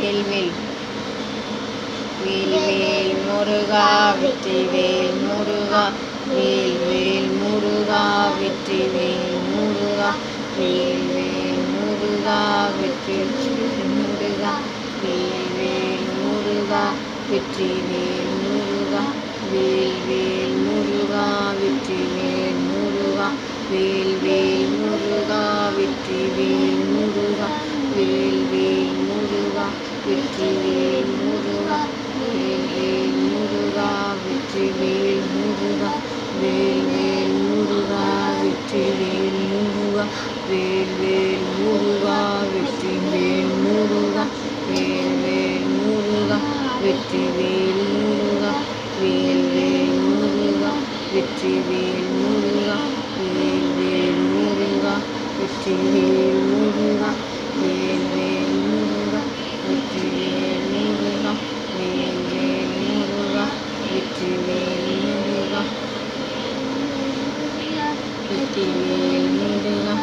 வேல்வேல் வேல்வேல் முருகா வெற்றிவேல் முருகா வேல்வேல் முருகா வெற்றிவேல் முருகா வேல்வேல் முருகா வெற்றிவேல் முருகா வேல்வேல் முருகா வெற்றிவேல் முருகா வேல்வேல் முருகா வெற்றிவேல் முருகா வேல்வேல் முருகா வெற்றிவேல் முருகா வேல்வேல் முருகா வெற்றிவேல் முருகா வேல்வேல் முருகா வெற்றிவேல் முருகா வேல்வேல் முருகா வெற்றிவேல் முருகா வேல்வேல் முருகா வெற்றிவேல் முருகா வேல்வேல் முருகா வெற்றிவேல் முருகா வேல்வேல் முருகா வெற்றிவேல் முருகா வேல்வேல் முருகா வெற்றிவேல் முருகா வேல்வேல் முருகா வெற்றிவேல் முருகா வேல்வேல் முருகா வெற்றிவேல் முருகா வெற்றிவேல் முருகா